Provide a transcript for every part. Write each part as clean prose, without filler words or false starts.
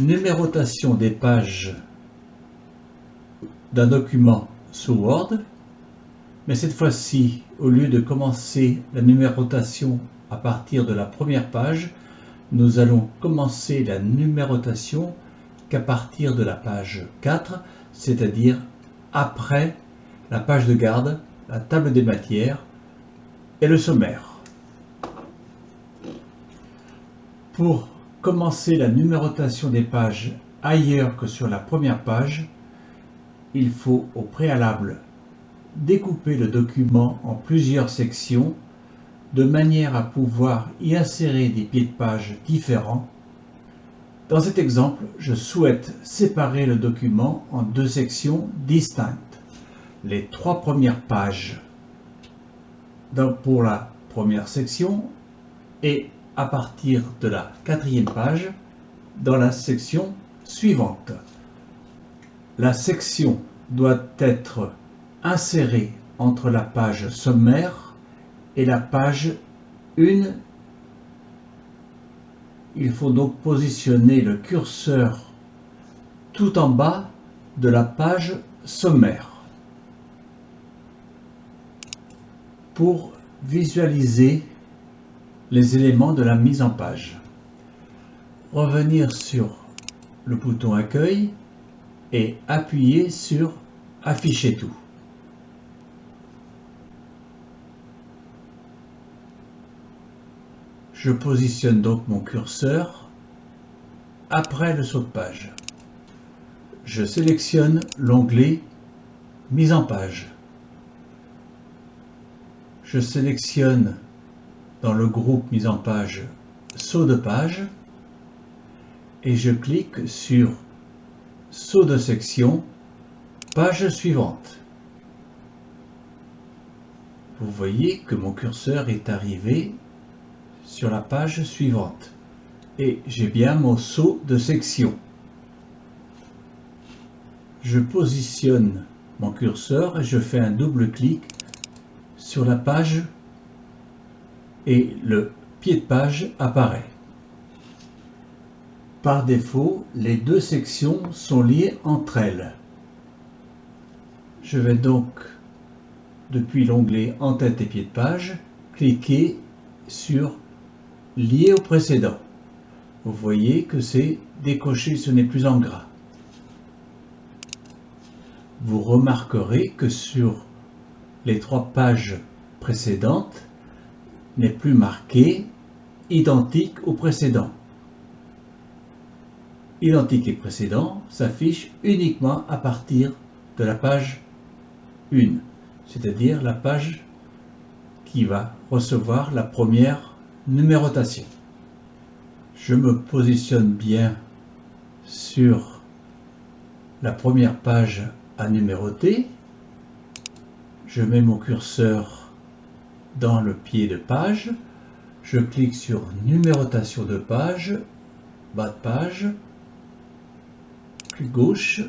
numérotation des pages d'un document sous Word, mais cette fois-ci, au lieu de commencer la numérotation à partir de la première page, nous allons commencer la numérotation qu'à partir de la page 4, c'est-à-dire après la page de garde, la table des matières et le sommaire. Pour commencer la numérotation des pages ailleurs que sur la première page, il faut au préalable découper le document en plusieurs sections de manière à pouvoir y insérer des pieds de page différents. Dans cet exemple, je souhaite séparer le document en deux sections distinctes. Les trois premières pages pour la première section et à partir de la quatrième page dans la section suivante. La section doit être insérée entre la page sommaire et la page 1. Il faut donc positionner le curseur tout en bas de la page sommaire. Pour visualiser les éléments de la mise en page, revenir sur le bouton Accueil et appuyer sur Afficher tout. Je positionne donc mon curseur après le saut de page. Je sélectionne l'onglet Mise en page. Je sélectionne dans le groupe Mise en page Saut de page et je clique sur Saut de section, page suivante. Vous voyez que mon curseur est arrivé sur la page suivante et j'ai bien mon saut de section. Je positionne mon curseur et je fais un double clic sur la page et le pied de page apparaît. Par défaut, les deux sections sont liées entre elles. Je vais donc, depuis l'onglet En-tête et pied de page, cliquer sur Lier au précédent. Vous voyez que c'est décoché, ce n'est plus en gras. Vous remarquerez que sur les trois pages précédentes, n'est plus marqué identique au précédent. Identique et précédent s'affiche uniquement à partir de la page 1, c'est-à-dire la page qui va recevoir la première numérotation. Je me positionne bien sur la première page à numéroter. Je mets mon curseur dans le pied de page. Je clique sur numérotation de page, bas de page, clic gauche.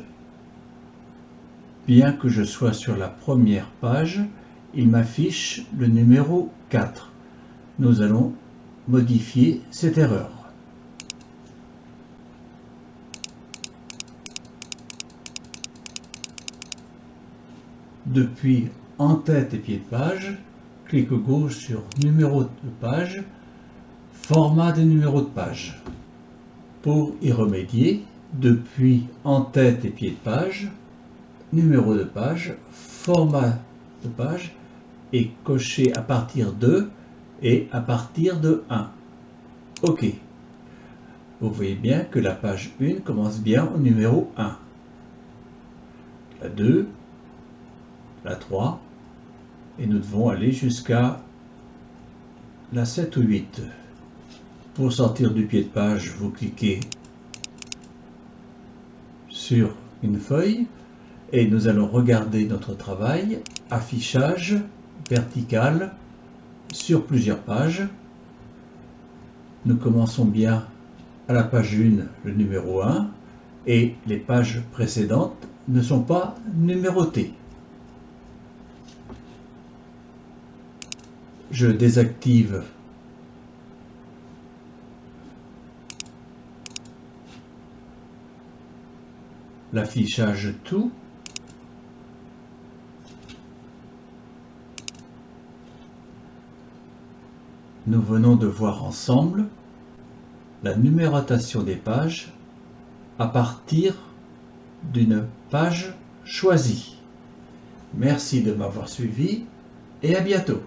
Bien que je sois sur la première page, il m'affiche le numéro 4. Nous allons modifier cette erreur. Depuis En-tête et pied de page, clic gauche sur Numéro de page, Format des numéros de page. Pour y remédier, depuis En-tête et pied de page, Numéro de page, Format de page et cocher à partir de et à partir de 1. OK. Vous voyez bien que la page 1 commence bien au numéro 1. La 2, la 3, et nous devons aller jusqu'à la 7 ou 8. Pour sortir du pied de page, vous cliquez sur une feuille et nous allons regarder notre travail, affichage vertical sur plusieurs pages. Nous commençons bien à la page 1, le numéro 1, et les pages précédentes ne sont pas numérotées. Je désactive l'affichage tout. Nous venons de voir ensemble la numérotation des pages à partir d'une page choisie. Merci de m'avoir suivi et à bientôt.